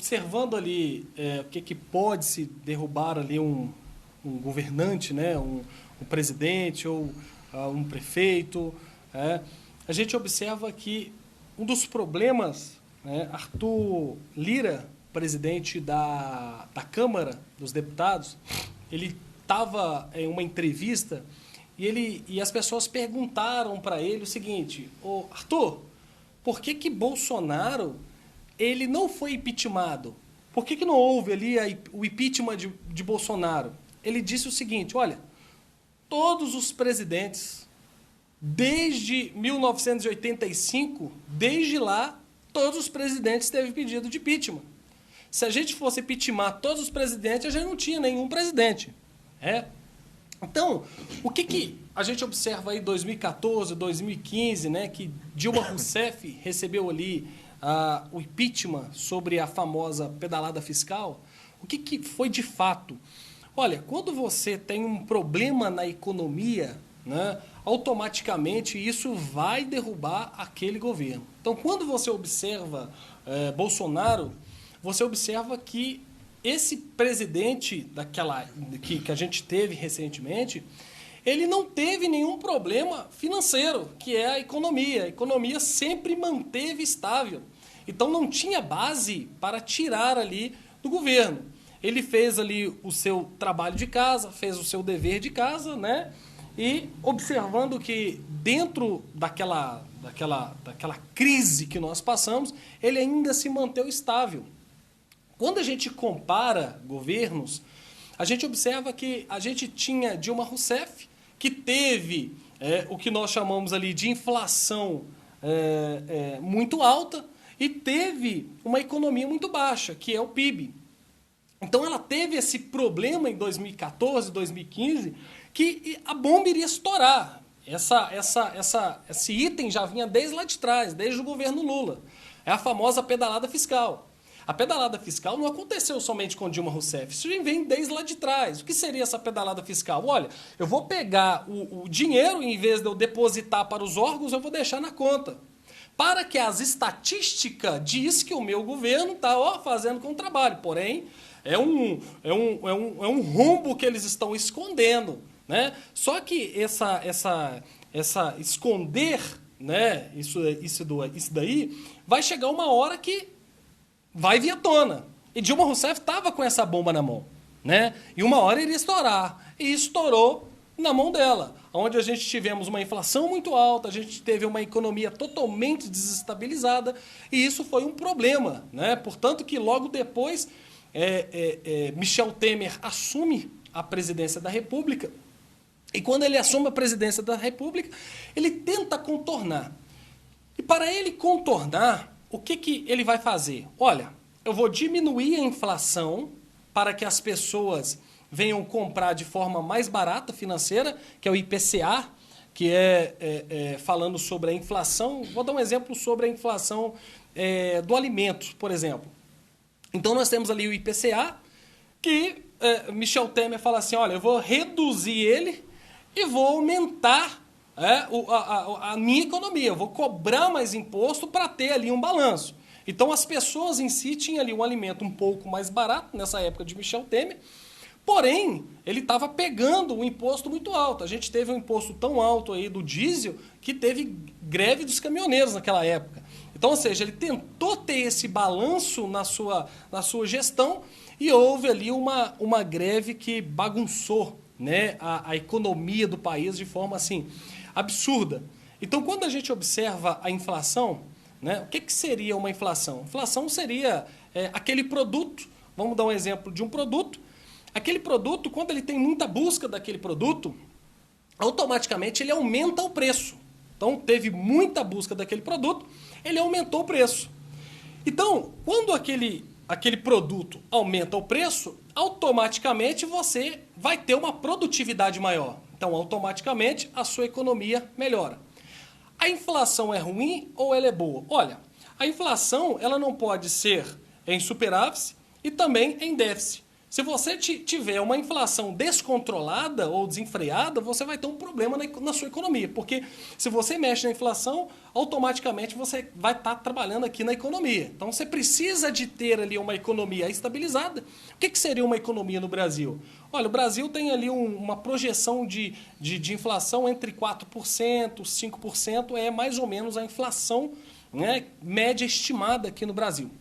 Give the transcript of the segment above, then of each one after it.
observando ali o que pode se derrubar ali um governante, né, um presidente ou um prefeito, a gente observa que um dos problemas, né, Arthur Lira, presidente da Câmara dos Deputados, ele estava em uma entrevista e as pessoas perguntaram para ele o seguinte: ô Arthur, por que Bolsonaro ele não foi impeachmentado? Por que não houve ali o impeachment de Bolsonaro? Ele disse o seguinte: olha, todos os presidentes, desde 1985, desde lá, todos os presidentes teve pedido de impeachment. Se a gente fosse impeachmentar todos os presidentes, a gente não tinha nenhum presidente. Então, o que a gente observa aí em 2014, 2015, né, que Dilma Rousseff recebeu ali o impeachment sobre a famosa pedalada fiscal? O que foi de fato? Olha, quando você tem um problema na economia, né, automaticamente isso vai derrubar aquele governo. Então, quando você observa Bolsonaro, você observa que esse presidente que a gente teve recentemente, ele não teve nenhum problema financeiro, que é a economia. A economia sempre manteve estável. Então não tinha base para tirar ali do governo. Ele fez ali o seu trabalho de casa, fez o seu dever de casa, né? E observando que dentro daquela crise que nós passamos, ele ainda se manteve estável. Quando a gente compara governos, a gente observa que a gente tinha Dilma Rousseff, que teve o que nós chamamos ali de inflação muito alta e teve uma economia muito baixa, que é o PIB. Então ela teve esse problema em 2014, 2015, que a bomba iria estourar. Esse item já vinha desde lá de trás, desde o governo Lula. É a famosa pedalada fiscal. A pedalada fiscal não aconteceu somente com Dilma Rousseff, isso vem desde lá de trás. O que seria essa pedalada fiscal? Olha, eu vou pegar o dinheiro, em vez de eu depositar para os órgãos, eu vou deixar na conta. Para que as estatísticas diz que o meu governo está fazendo com o trabalho. Porém, é um rombo que eles estão escondendo, né? Só que essa esconder, né, isso daí, vai chegar uma hora que vai vir à tona. E Dilma Rousseff estava com essa bomba na mão, né? E uma hora iria estourar. E estourou na mão dela, onde a gente tivemos uma inflação muito alta, a gente teve uma economia totalmente desestabilizada, e isso foi um problema, né? Portanto que logo depois Michel Temer assume a presidência da República, e quando ele assume a presidência da República, ele tenta contornar. E para ele contornar, o que ele vai fazer? Olha, eu vou diminuir a inflação para que as pessoas venham comprar de forma mais barata financeira, que é o IPCA, que falando sobre a inflação. Vou dar um exemplo sobre a inflação do alimento, por exemplo. Então nós temos ali o IPCA, que Michel Temer fala assim: olha, eu vou reduzir ele e vou aumentar a minha economia, eu vou cobrar mais imposto para ter ali um balanço. Então as pessoas em si tinham ali um alimento um pouco mais barato nessa época de Michel Temer, porém ele estava pegando um imposto muito alto. A gente teve um imposto tão alto aí do diesel que teve greve dos caminhoneiros naquela época. Então, ou seja, ele tentou ter esse balanço na sua gestão e houve ali uma greve que bagunçou, né, a economia do país de forma assim absurda. Então, quando a gente observa a inflação, né, o que seria uma inflação? Inflação seria aquele produto, vamos dar um exemplo de um produto, aquele produto, quando ele tem muita busca daquele produto, automaticamente ele aumenta o preço. Então, teve muita busca daquele produto, ele aumentou o preço. Então, quando aquele produto aumenta o preço, automaticamente você vai ter uma produtividade maior. Então, automaticamente, a sua economia melhora. A inflação é ruim ou ela é boa? Olha, a inflação ela não pode ser em superávit e também em déficit. Se você tiver uma inflação descontrolada ou desenfreada, você vai ter um problema na sua economia. Porque se você mexe na inflação, automaticamente você vai estar trabalhando aqui na economia. Então você precisa de ter ali uma economia estabilizada. O que seria uma economia no Brasil? Olha, o Brasil tem ali uma projeção de inflação entre 4%, 5%, é mais ou menos a inflação, né, média estimada aqui no Brasil.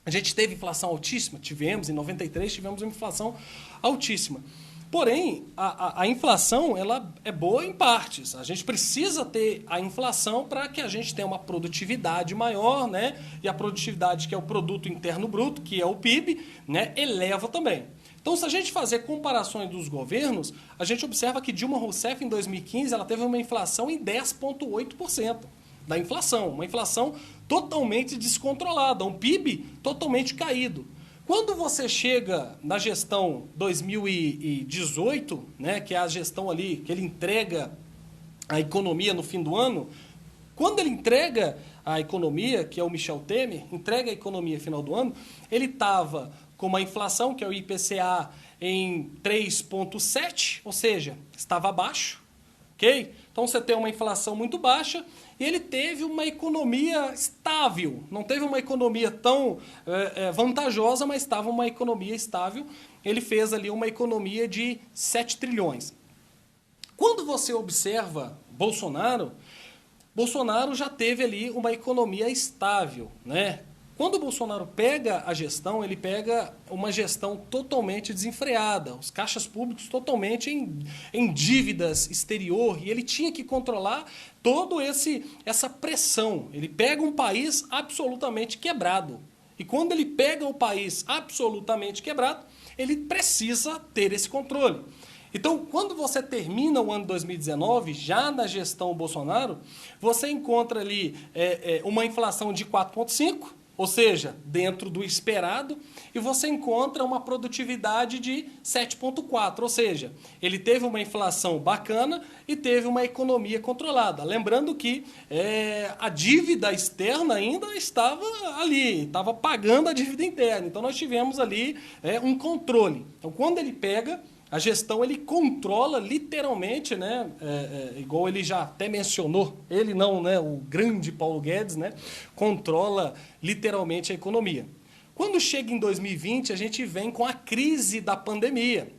A gente teve inflação altíssima? Tivemos, em 93 tivemos uma inflação altíssima. Porém, a inflação ela é boa em partes. A gente precisa ter a inflação para que a gente tenha uma produtividade maior, né? E a produtividade, que é o produto interno bruto, que é o PIB, né, eleva também. Então, se a gente fazer comparações dos governos, a gente observa que Dilma Rousseff, em 2015, ela teve uma inflação em 10,8% da inflação. Uma inflação totalmente descontrolada, um PIB totalmente caído. Quando você chega na gestão 2018, né, que é a gestão ali que ele entrega a economia no fim do ano, quando ele entrega a economia, que é o Michel Temer, entrega a economia no final do ano, ele estava com uma inflação, que é o IPCA, em 3,7%, ou seja, estava abaixo, ok? Então você tem uma inflação muito baixa e ele teve uma economia estável. Não teve uma economia tão vantajosa, mas estava uma economia estável. Ele fez ali uma economia de 7 trilhões. Quando você observa Bolsonaro já teve ali uma economia estável, né? Quando o Bolsonaro pega a gestão, ele pega uma gestão totalmente desenfreada, os caixas públicos totalmente em dívidas exterior, e ele tinha que controlar toda essa pressão. Ele pega um país absolutamente quebrado. E quando ele pega o país absolutamente quebrado, ele precisa ter esse controle. Então, quando você termina o ano 2019, já na gestão Bolsonaro, você encontra ali uma inflação de 4,5%, ou seja, dentro do esperado, e você encontra uma produtividade de 7,4%, ou seja, ele teve uma inflação bacana e teve uma economia controlada. Lembrando que a dívida externa ainda estava ali, estava pagando a dívida interna, então nós tivemos ali um controle. Então, quando ele pega a gestão, ele controla literalmente, né? Igual ele já até mencionou, ele não, né? O grande Paulo Guedes, né? Controla literalmente a economia. Quando chega em 2020, a gente vem com a crise da pandemia.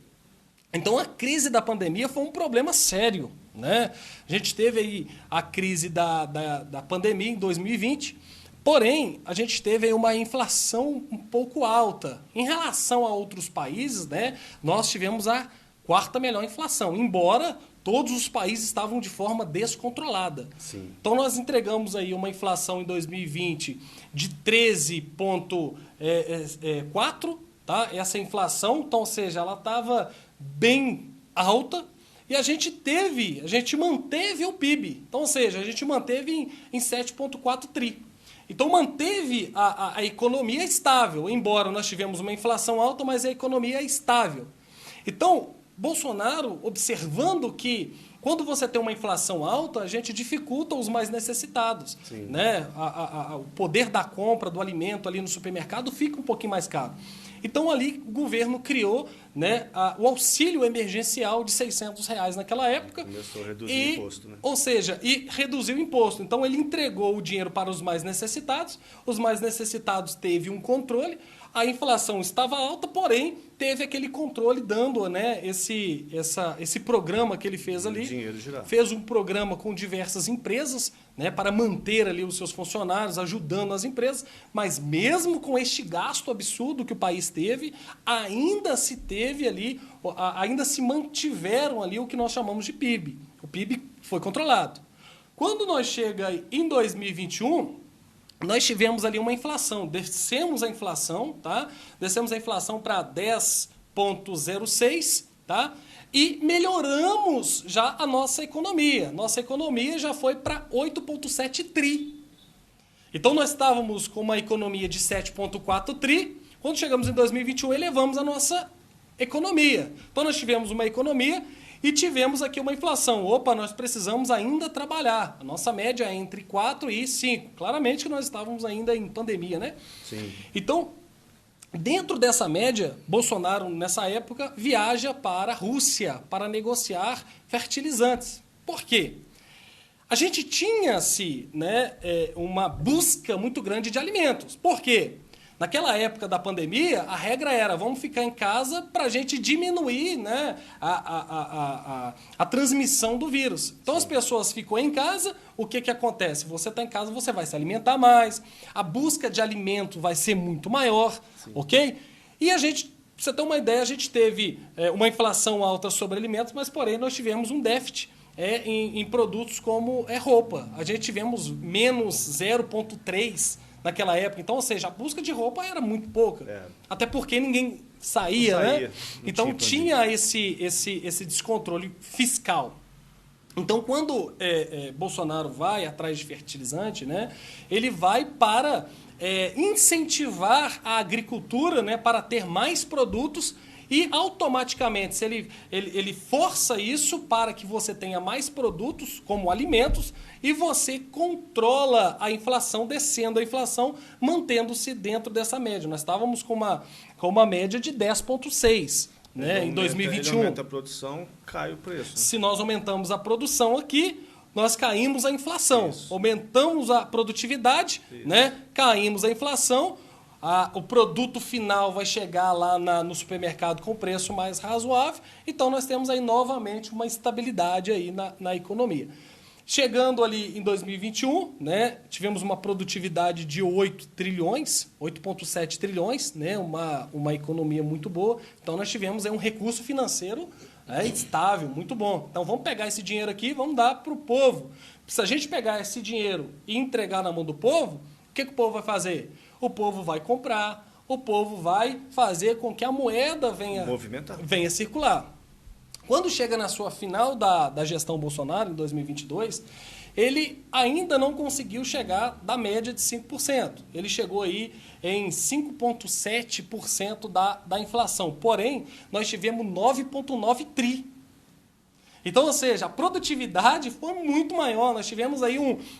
Então, a crise da pandemia foi um problema sério, né? A gente teve aí a crise da pandemia em 2020, porém, a gente teve aí uma inflação um pouco alta. Em relação a outros países, né, nós tivemos a quarta melhor inflação, embora todos os países estavam de forma descontrolada. Sim. Então, nós entregamos aí uma inflação em 2020 de 13,4%, tá? Essa inflação, então, ou seja, ela estava bem alta, e a gente manteve o PIB. Então, ou seja, a gente manteve em 7,4 tri. Então, manteve a economia estável, embora nós tivemos uma inflação alta, mas a economia é estável. Então, Bolsonaro, observando que quando você tem uma inflação alta, a gente dificulta os mais necessitados. Né? O poder da compra do alimento ali no supermercado fica um pouquinho mais caro. Então, ali, o governo criou, né, o auxílio emergencial de R$600 naquela época. Começou a reduzir o imposto, né? Ou seja, e reduziu o imposto. Então, ele entregou o dinheiro para os mais necessitados. Os mais necessitados teve um controle. A inflação estava alta, porém, teve aquele controle dando, né, esse programa que ele fez ali. Dinheiro girar. Fez um programa com diversas empresas, né, para manter ali os seus funcionários, ajudando as empresas. Mas mesmo com este gasto absurdo que o país teve, ainda se mantiveram ali o que nós chamamos de PIB. O PIB foi controlado. Quando nós chega em 2021... nós tivemos ali uma inflação, descemos a inflação, tá? Descemos a inflação para 10,06, tá? E melhoramos já a nossa economia. Nossa economia já foi para 8,7 tri. Então, nós estávamos com uma economia de 7,4 tri. Quando chegamos em 2021, elevamos a nossa economia. Então, nós tivemos uma economia e tivemos aqui uma inflação. Opa, nós precisamos ainda trabalhar. A nossa média é entre 4 e 5. Claramente que nós estávamos ainda em pandemia, né? Sim. Então, Dentro dessa média, Bolsonaro, nessa época, viaja para a Rússia para negociar fertilizantes. Por quê? A gente tinha-se, né, uma busca muito grande de alimentos. Por quê? Naquela época da pandemia, a regra era vamos ficar em casa para a gente diminuir, né, a transmissão do vírus. Então as pessoas ficam em casa, o que acontece? Você está em casa, você vai se alimentar mais, a busca de alimento vai ser muito maior, ok? E a gente, pra você ter uma ideia, a gente teve uma inflação alta sobre alimentos, mas porém nós tivemos um déficit em produtos como roupa. A gente tivemos menos 0,3 naquela época. Então, ou seja, a busca de roupa era muito pouca. Até porque ninguém saía, né? Então tinha esse descontrole fiscal. Então, quando Bolsonaro vai atrás de fertilizante, né, ele vai para incentivar a agricultura, né, para ter mais produtos e automaticamente, se ele força isso para que você tenha mais produtos como alimentos e você controla a inflação, descendo a inflação, mantendo-se dentro dessa média. Nós estávamos com uma média de 10,6, né, em 2021. Ele aumenta a produção, cai o preço. Né? Se nós aumentamos a produção aqui, nós caímos a inflação. Isso. Aumentamos a produtividade, né, caímos a inflação. O produto final vai chegar lá no supermercado com preço mais razoável. Então, nós temos aí novamente uma estabilidade aí na economia. Chegando ali em 2021, né, tivemos uma produtividade de 8 trilhões, 8,7 trilhões, né, uma economia muito boa. Então, nós tivemos aí um recurso financeiro estável, muito bom. Então, vamos pegar esse dinheiro aqui e vamos dar para o povo. Se a gente pegar esse dinheiro e entregar na mão do povo, o que o povo vai fazer? O povo vai comprar, o povo vai fazer com que a moeda venha circular. Quando chega na sua final da gestão Bolsonaro, em 2022, ele ainda não conseguiu chegar da média de 5%. Ele chegou aí em 5,7% da inflação. Porém, nós tivemos 9,9 tri. Então, ou seja, a produtividade foi muito maior. Nós tivemos aí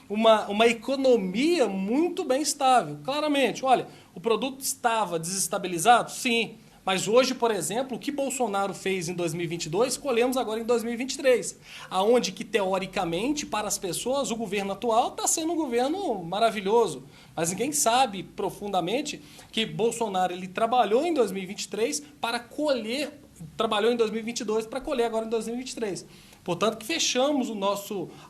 uma economia muito bem estável. Claramente, olha, o produto estava desestabilizado? Sim. Mas hoje, por exemplo, o que Bolsonaro fez em 2022, colhemos agora em 2023. Aonde que, teoricamente, para as pessoas, o governo atual está sendo um governo maravilhoso. Mas ninguém sabe profundamente que Bolsonaro ele trabalhou em 2023 para colher, trabalhou em 2022 para colher agora em 2023. Portanto, que fechamos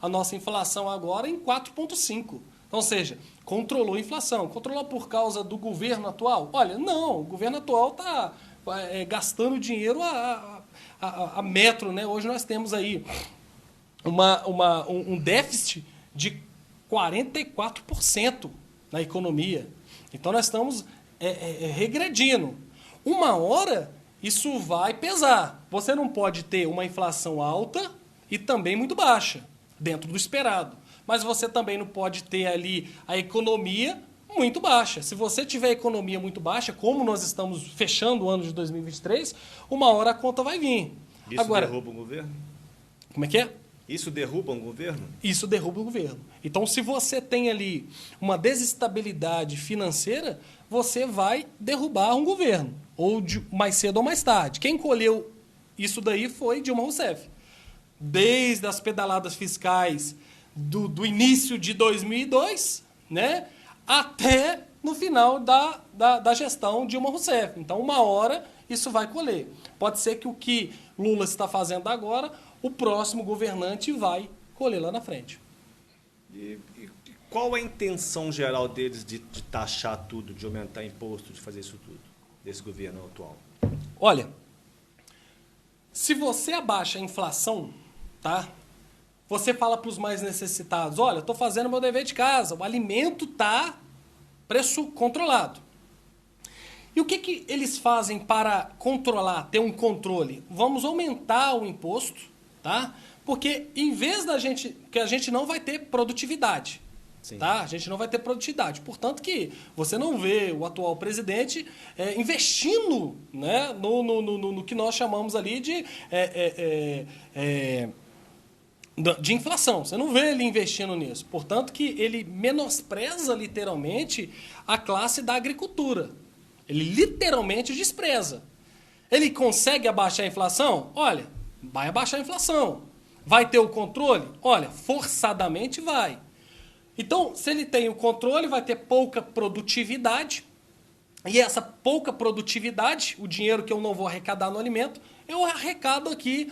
a nossa inflação agora em 4,5%. Então, ou seja, controlou a inflação. Controlou por causa do governo atual? Olha, não. O governo atual está gastando dinheiro a metro, né? Hoje nós temos aí um déficit de 44% na economia. Então, nós estamos regredindo. Uma hora, isso vai pesar. Você não pode ter uma inflação alta e também muito baixa, dentro do esperado. Mas você também não pode ter ali a economia muito baixa. Se você tiver a economia muito baixa, como nós estamos fechando o ano de 2023, uma hora a conta vai vir. Isso agora, derruba o governo? Como é que é? Isso derruba um governo? Isso derruba o governo. Então, se você tem ali uma desestabilidade financeira, você vai derrubar um governo, ou mais cedo ou mais tarde. Quem colheu isso daí foi Dilma Rousseff. Desde as pedaladas fiscais do início de 2002, né, até no final da gestão Dilma Rousseff. Então, uma hora isso vai colher. Pode ser que o que Lula está fazendo agora, o próximo governante vai colher lá na frente. E qual a intenção geral deles de taxar tudo, de aumentar imposto, de fazer isso tudo, desse governo atual? Olha, se você abaixa a inflação, tá? Você fala para os mais necessitados, olha, estou fazendo meu dever de casa, o alimento está preço controlado. E o que eles fazem para controlar, ter um controle? Vamos aumentar o imposto, tá? Porque em vez que a gente não vai ter produtividade. Tá? A gente não vai ter produtividade. Portanto, que você não vê o atual presidente investindo, né, no que nós chamamos ali de inflação. Você não vê ele investindo nisso. Portanto, que ele menospreza literalmente a classe da agricultura. Ele literalmente despreza. Ele consegue abaixar a inflação? Olha, vai abaixar a inflação. Vai ter o controle? Olha, forçadamente vai. Então, se ele tem o controle, vai ter pouca produtividade. E essa pouca produtividade, o dinheiro que eu não vou arrecadar no alimento, eu arrecado aqui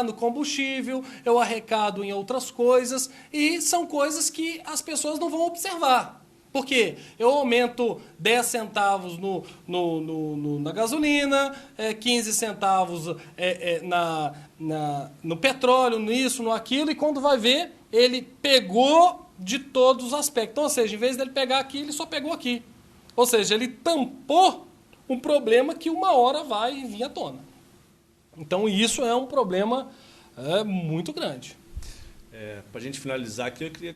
no combustível, eu arrecado em outras coisas, e são coisas que as pessoas não vão observar. Por quê? Eu aumento 10 centavos na gasolina, 15 centavos no petróleo, nisso, no aquilo, e quando vai ver, ele pegou de todos os aspectos. Então, ou seja, em vez dele pegar aqui, ele só pegou aqui. Ou seja, ele tampou um problema que uma hora vai vir à tona. Então, isso é um problema muito grande. Para a gente finalizar aqui, eu queria